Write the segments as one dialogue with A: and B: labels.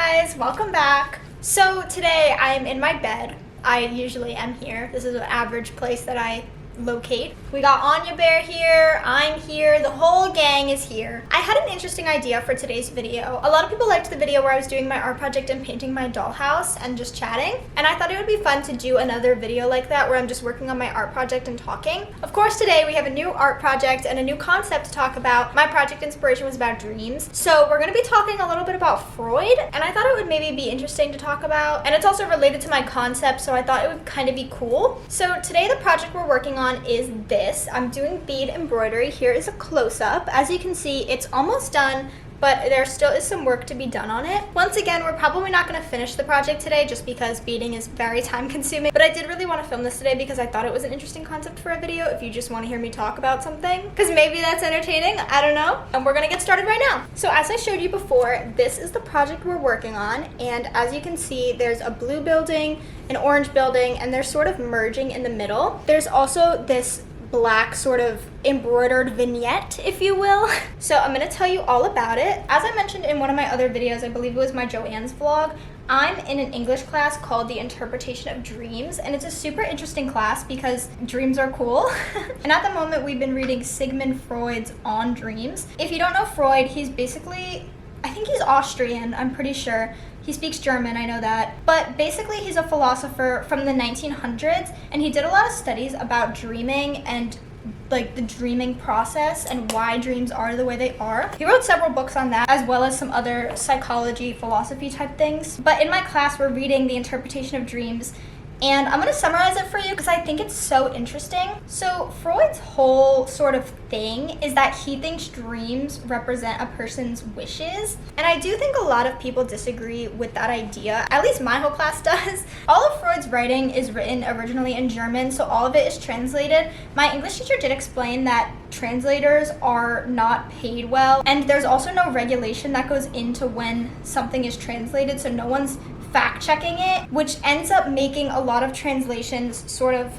A: guys, welcome back. So today I'm in my bed. I usually am here. This is an average place that I locate. We got Anya Bear here, I'm here, the whole gang is here. I had an interesting idea for today's video. A lot of people liked the video where I was doing my art project and painting my dollhouse and just chatting, and I thought it would be fun to do another video like that where I'm just working on my art project and talking. Of course, today we have a new art project and a new concept to talk about. My project inspiration was about dreams, so we're going to be talking a little bit about Freud, and I thought it would maybe be interesting to talk about, and it's also related to my concept, so I thought it would kind of be cool. So today the project we're working on is this. I'm doing bead embroidery. Here is a close-up. As you can see, it's almost done, but there still is some work to be done on it. Once again, we're probably not going to finish the project today just because beading is very time consuming, but I did really want to film this today because I thought it was an interesting concept for a video if you just want to hear me talk about something, because maybe that's entertaining, I don't know. And we're going to get started right now. So as I showed you before, this is the project we're working on, and as you can see, there's a blue building, an orange building, and they're sort of merging in the middle. There's also this black sort of embroidered vignette, if you will. So I'm going to tell you all about it. As I mentioned in one of my other videos, I believe it was my Joanne's vlog, I'm in an English class called The Interpretation of Dreams, and it's a super interesting class because dreams are cool. And at the moment, we've been reading Sigmund Freud's On Dreams. If you don't know Freud, he's basically, I think he's Austrian, I'm pretty sure. He speaks German, I know that. But basically, he's a philosopher from the 1900s, and he did a lot of studies about dreaming and like the dreaming process and why dreams are the way they are. He wrote several books on that, as well as some other psychology, philosophy type things. But in my class, we're reading The Interpretation of Dreams, and I'm going to summarize it for you because I think it's so interesting. So Freud's whole sort of thing is that he thinks dreams represent a person's wishes. And I do think a lot of people disagree with that idea. At least my whole class does. All of Freud's writing is written originally in German, so all of it is translated. My English teacher did explain that translators are not paid well, and there's also no regulation that goes into when something is translated, so no one's fact-checking it, which ends up making a lot of translations sort of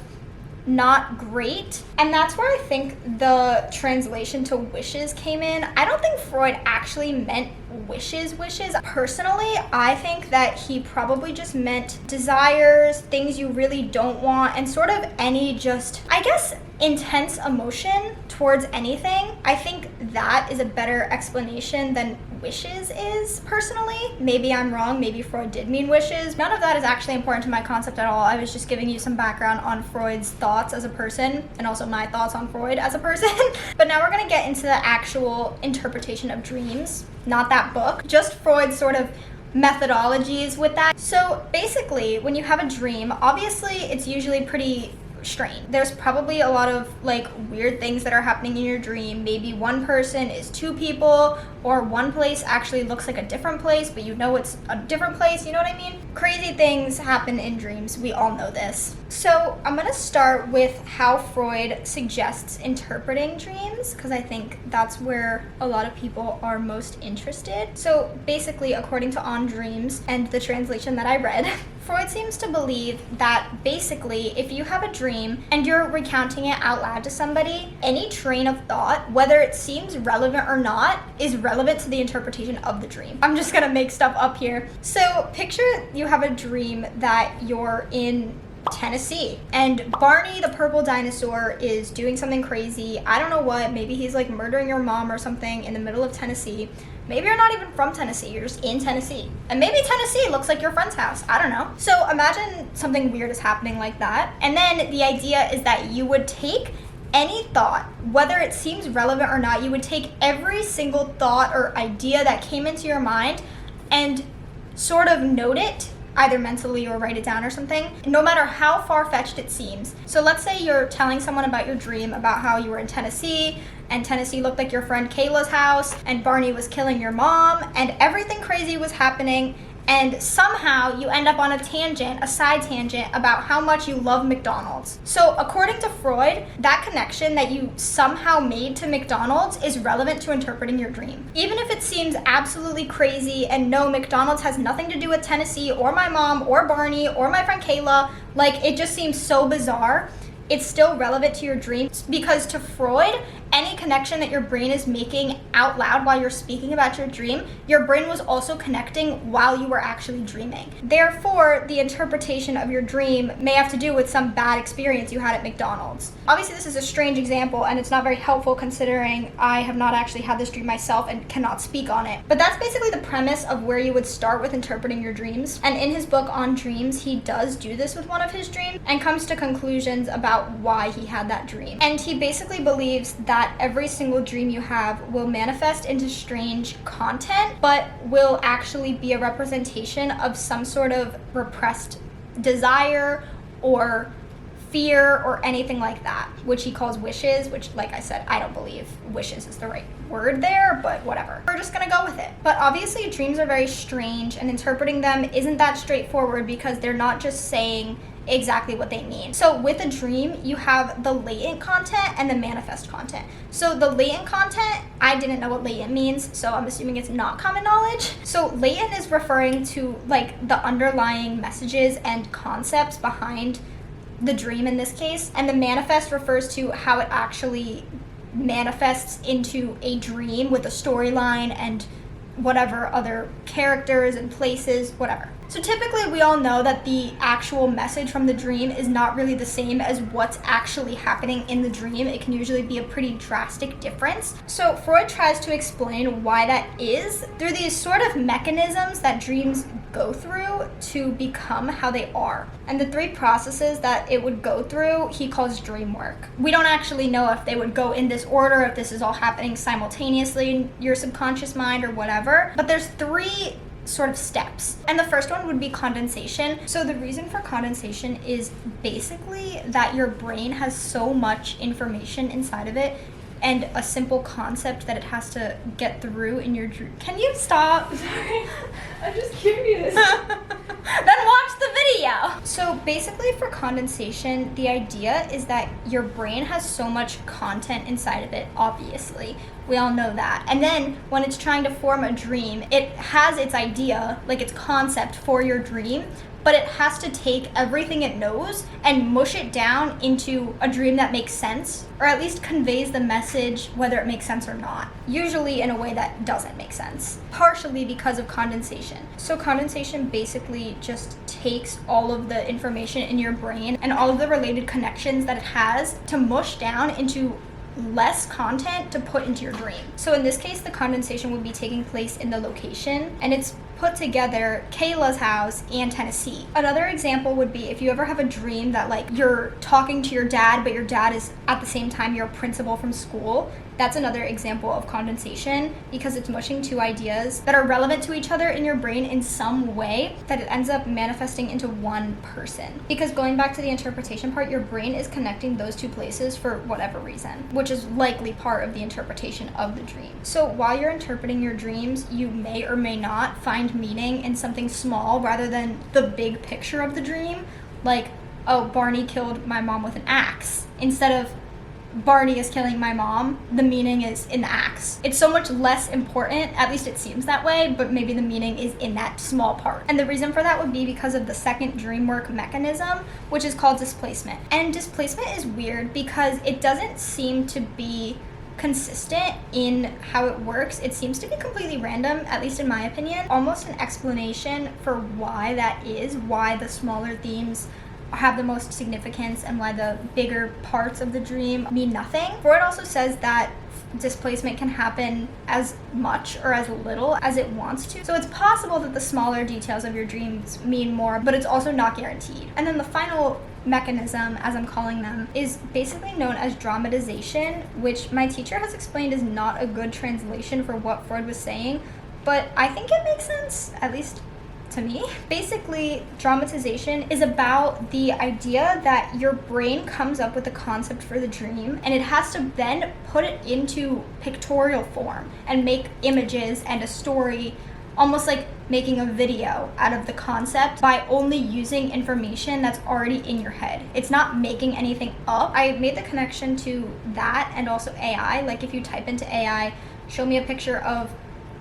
A: not great. And that's where I think the translation to wishes came in. I don't think Freud actually meant wishes. Personally, I think that he probably just meant desires, things you really don't want, and sort of any just, I guess, intense emotion towards anything. I think that is a better explanation than wishes is, personally. Maybe I'm wrong, maybe Freud did mean wishes. None of that is actually important to my concept at all. I was just giving you some background on Freud's thoughts as a person, and also my thoughts on Freud as a person. But now we're gonna get into the actual interpretation of dreams, not that book, just Freud's sort of methodologies with that. So basically, when you have a dream, obviously it's usually pretty strange. There's probably a lot of like weird things that are happening in your dream. Maybe one person is two people, or one place actually looks like a different place, but you know it's a different place, you know what I mean? Crazy things happen in dreams, we all know this. So I'm gonna start with how Freud suggests interpreting dreams, because I think that's where a lot of people are most interested. So basically, according to On Dreams and the translation that I read, Freud seems to believe that basically if you have a dream and you're recounting it out loud to somebody, any train of thought, whether it seems relevant or not, is relevant to the interpretation of the dream. I'm just gonna make stuff up here. So picture you have a dream that you're in Tennessee and Barney the purple dinosaur is doing something crazy. I don't know what, maybe he's like murdering your mom or something in the middle of Tennessee. Maybe you're not even from Tennessee, you're just in Tennessee. And maybe Tennessee looks like your friend's house, I don't know. So imagine something weird is happening like that. And then the idea is that you would take any thought, whether it seems relevant or not, you would take every single thought or idea that came into your mind and sort of note it, either mentally or write it down or something, no matter how far-fetched it seems. So let's say you're telling someone about your dream about how you were in Tennessee, and Tennessee looked like your friend Kayla's house, and Barney was killing your mom, and everything crazy was happening, and somehow you end up on a tangent, a side tangent, about how much you love McDonald's. So according to Freud, that connection that you somehow made to McDonald's is relevant to interpreting your dream. Even if it seems absolutely crazy and no, McDonald's has nothing to do with Tennessee or my mom or Barney or my friend Kayla, like it just seems so bizarre, it's still relevant to your dreams, because to Freud, any connection that your brain is making out loud while you're speaking about your dream, your brain was also connecting while you were actually dreaming. Therefore, the interpretation of your dream may have to do with some bad experience you had at McDonald's. Obviously, this is a strange example and it's not very helpful considering I have not actually had this dream myself and cannot speak on it. But that's basically the premise of where you would start with interpreting your dreams. And in his book on dreams, he does do this with one of his dreams and comes to conclusions about why he had that dream. And he basically believes that every single dream you have will manifest into strange content, but will actually be a representation of some sort of repressed desire or fear or anything like that, which he calls wishes, which, like I said, I don't believe wishes is the right word there, but whatever. We're just gonna go with it. But obviously dreams are very strange and interpreting them isn't that straightforward because they're not just saying exactly what they mean. So with a dream, you have the latent content and the manifest content. So the latent content, I didn't know what latent means, so I'm assuming it's not common knowledge. So latent is referring to like the underlying messages and concepts behind the dream in this case, and the manifest refers to how it actually manifests into a dream with a storyline and whatever other characters and places, whatever. So typically we all know that the actual message from the dream is not really the same as what's actually happening in the dream. It can usually be a pretty drastic difference. So Freud tries to explain why that is through these sort of mechanisms that dreams go through to become how they are. And the three processes that it would go through, he calls dream work. We don't actually know if they would go in this order, if this is all happening simultaneously in your subconscious mind or whatever, but there's three sort of steps. And the first one would be condensation. So the reason for condensation is basically that your brain has so much information inside of it and a simple concept that it has to get through in your dream. Can you stop?
B: Sorry, I'm just curious.
A: Then watch the video. So basically for condensation, the idea is that your brain has so much content inside of it, obviously. We all know that. And then when it's trying to form a dream, it has its idea, like its concept for your dream, but it has to take everything it knows and mush it down into a dream that makes sense, or at least conveys the message whether it makes sense or not, usually in a way that doesn't make sense, partially because of condensation. So condensation basically just takes all of the information in your brain and all of the related connections that it has to mush down into less content to put into your dream. So in this case, the condensation would be taking place in the location, and it's put together Kayla's house and Tennessee. Another example would be if you ever have a dream that like you're talking to your dad, but your dad is at the same time your principal from school. That's another example of condensation because it's mushing two ideas that are relevant to each other in your brain in some way that it ends up manifesting into one person. Because going back to the interpretation part, your brain is connecting those two places for whatever reason, which is likely part of the interpretation of the dream. So while you're interpreting your dreams, you may or may not find meaning in something small rather than the big picture of the dream, like, oh, Barney killed my mom with an axe, instead of Barney is killing my mom, the meaning is in the axe. It's so much less important, at least it seems that way, but maybe the meaning is in that small part. And the reason for that would be because of the second dream work mechanism, which is called displacement. And displacement is weird because it doesn't seem to be consistent in how it works. It seems to be completely random, at least in my opinion. Almost an explanation for why that is, why the smaller themes have the most significance and why the bigger parts of the dream mean nothing. Freud also says that displacement can happen as much or as little as it wants to. So it's possible that the smaller details of your dreams mean more, but it's also not guaranteed. And then the final mechanism, as I'm calling them, is basically known as dramatization, which my teacher has explained is not a good translation for what Freud was saying, but I think it makes sense, at least to me. Basically, dramatization is about the idea that your brain comes up with a concept for the dream and it has to then put it into pictorial form and make images and a story, almost like making a video out of the concept by only using information that's already in your head. It's not making anything up. I made the connection to that and also AI. Like if you type into AI, show me a picture of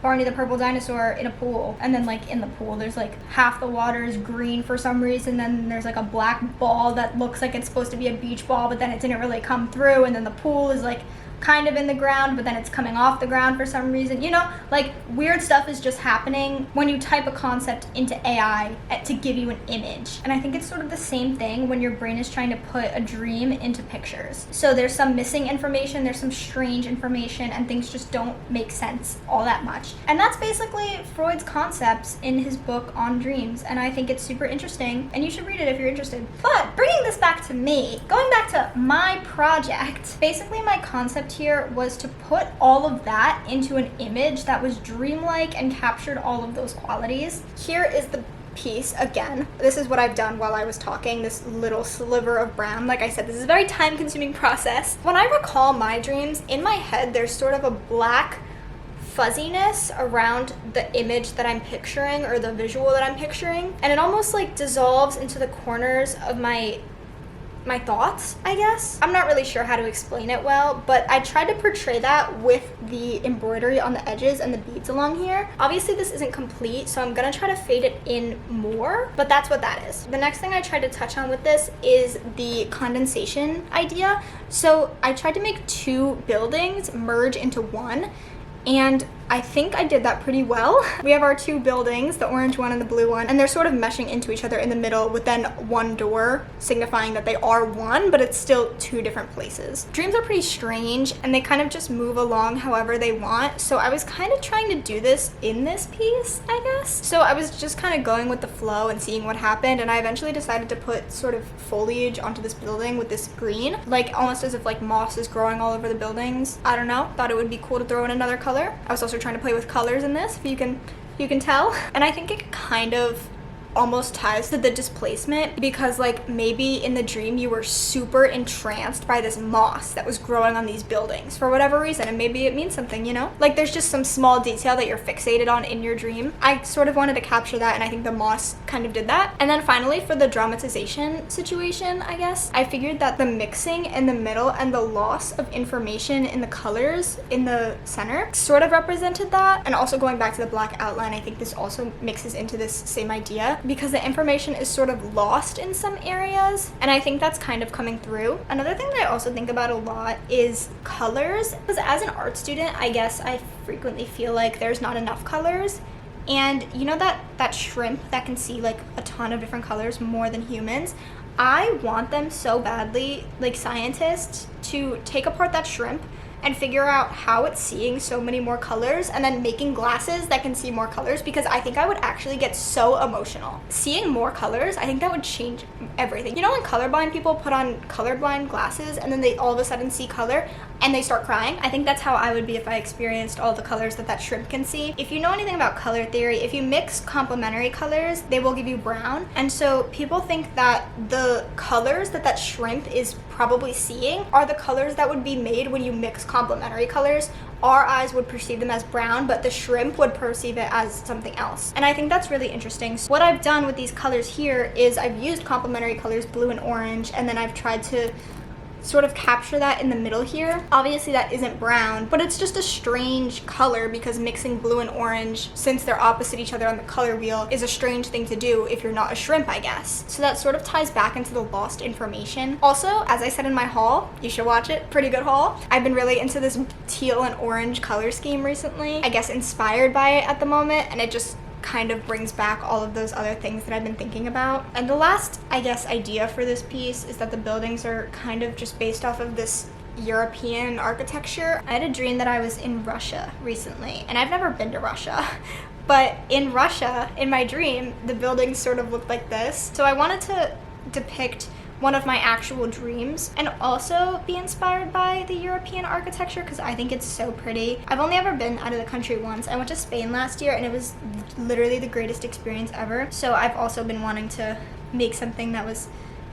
A: Barney the purple dinosaur in a pool, and then like in the pool there's like half the water is green for some reason, then there's like a black ball that looks like it's supposed to be a beach ball but then it didn't really come through, and then the pool is like kind of in the ground, but then it's coming off the ground for some reason. You know, like weird stuff is just happening when you type a concept into AI to give you an image. And I think it's sort of the same thing when your brain is trying to put a dream into pictures. So there's some missing information, there's some strange information, and things just don't make sense all that much. And that's basically Freud's concepts in his book on dreams. And I think it's super interesting, and you should read it if you're interested. But bringing this back to me, going back to my project, basically my concept here was to put all of that into an image that was dreamlike and captured all of those qualities. Here is the piece again. This is what I've done while I was talking, this little sliver of brown. Like I said, this is a very time-consuming process. When I recall my dreams, in my head there's sort of a black fuzziness around the image that I'm picturing, or the visual that I'm picturing, and it almost like dissolves into the corners of my thoughts, I guess. I'm not really sure how to explain it well, but I tried to portray that with the embroidery on the edges and the beads along here. Obviously this isn't complete, so I'm gonna try to fade it in more, but that's what that is. The next thing I tried to touch on with this is the condensation idea. So I tried to make two buildings merge into one, and I think I did that pretty well. We have our two buildings, the orange one and the blue one, and they're sort of meshing into each other in the middle with then one door signifying that they are one, but it's still two different places. Dreams are pretty strange and they kind of just move along however they want. So I was kind of trying to do this in this piece, I guess. So I was just kind of going with the flow and seeing what happened, and I eventually decided to put sort of foliage onto this building with this green, like almost as if like moss is growing all over the buildings. I don't know, thought it would be cool to throw in another color. I was also trying to play with colors in this, if you can tell. And I think it kind of almost ties to the displacement, because like maybe in the dream you were super entranced by this moss that was growing on these buildings for whatever reason, and maybe it means something, you know? Like there's just some small detail that you're fixated on in your dream. I sort of wanted to capture that, and I think the moss kind of did that. And then finally, for the dramatization situation, I guess, I figured that the mixing in the middle and the loss of information in the colors in the center sort of represented that. And also going back to the black outline, I think this also mixes into this same idea, because the information is sort of lost in some areas, and I think that's kind of coming through. Another thing that I also think about a lot is colors, because as an art student, I guess I frequently feel like there's not enough colors. And you know that shrimp that can see like a ton of different colors more than humans? I want them so badly, like scientists, to take apart that shrimp and figure out how it's seeing so many more colors, and then making glasses that can see more colors, because I think I would actually get so emotional. Seeing more colors, I think that would change everything. You know when colorblind people put on colorblind glasses and then they all of a sudden see color and they start crying? I think that's how I would be if I experienced all the colors that shrimp can see. If you know anything about color theory, if you mix complementary colors, they will give you brown. And so people think that the colors that shrimp is probably seeing are the colors that would be made when you mix complementary colors. Our eyes would perceive them as brown, but the shrimp would perceive it as something else. And I think that's really interesting. So what I've done with these colors here is I've used complementary colors, blue and orange, and then I've tried to sort of capture that in the middle here. Obviously that isn't brown, but it's just a strange color, because mixing blue and orange, since they're opposite each other on the color wheel, is a strange thing to do if you're not a shrimp, I guess. So that sort of ties back into the lost information. Also, as I said in my haul, you should watch it, pretty good haul, I've been really into this teal and orange color scheme recently. I guess inspired by it at the moment, and it just kind of brings back all of those other things that I've been thinking about. And the last, I guess, idea for this piece is that the buildings are kind of just based off of this European architecture. I had a dream that I was in Russia recently, and I've never been to Russia. But in Russia, in my dream, the buildings sort of looked like this. So I wanted to depict one of my actual dreams and also be inspired by the European architecture, because I think it's so pretty. I've only ever been out of the country once. I went to Spain last year and it was literally the greatest experience ever. So I've also been wanting to make something that was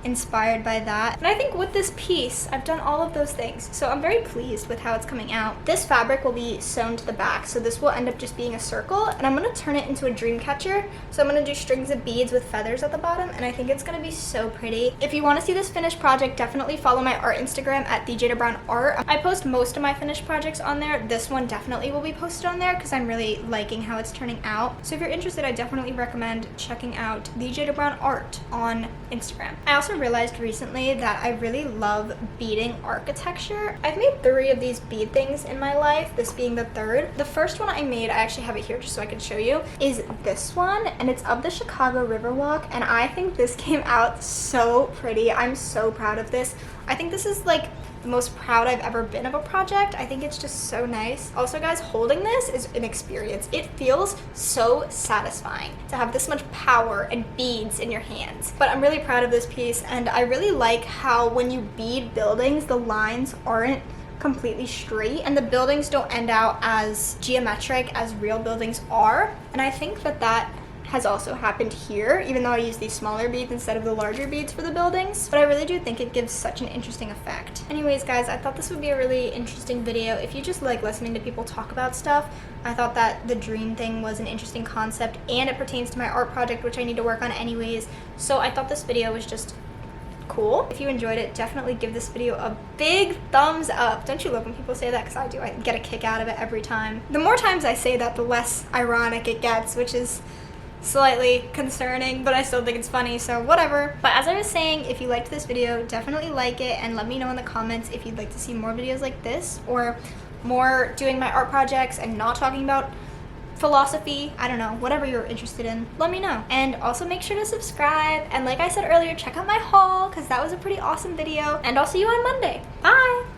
A: inspired by that. And I think with this piece, I've done all of those things. So I'm very pleased with how it's coming out. This fabric will be sewn to the back, so this will end up just being a circle, and I'm gonna turn it into a dream catcher. So I'm gonna do strings of beads with feathers at the bottom, and I think it's gonna be so pretty. If you wanna see this finished project, definitely follow my art Instagram at djdebrowart. I post most of my finished projects on there. This one definitely will be posted on there because I'm really liking how it's turning out. So if you're interested, I definitely recommend checking out djdebrowart on Instagram. I also also realized recently that I really love beading architecture. I've made 3 of these bead things in my life, this being the 3rd. The first one I made, I actually have it here just so I can show you, is this one, and it's of the Chicago Riverwalk, and I think this came out so pretty. I'm so proud of this. I think this is like the most proud I've ever been of a project. I think it's just so nice. Also guys, holding this is an experience. It feels so satisfying to have this much power and beads in your hands. But I'm really proud of this piece, and I really like how when you bead buildings, the lines aren't completely straight and the buildings don't end out as geometric as real buildings are. And I think that that has also happened here, even though I use these smaller beads instead of the larger beads for the buildings. But I really do think it gives such an interesting effect. Anyways guys, I thought this would be a really interesting video. If you just like listening to people talk about stuff, I thought that the dream thing was an interesting concept, and it pertains to my art project, which I need to work on anyways. So I thought this video was just cool. If you enjoyed it, definitely give this video a big thumbs up. Don't you love when people say that? Because I do. I get a kick out of it every time. The more times I say that, the less ironic it gets, which is slightly concerning, but I still think it's funny, so whatever. But as I was saying, if you liked this video, definitely like it and let me know in the comments if you'd like to see more videos like this or more doing my art projects and not talking about philosophy. I don't know, whatever you're interested in, let me know. And also make sure to subscribe, and like I said earlier, check out my haul because that was a pretty awesome video, and I'll see you on Monday. Bye!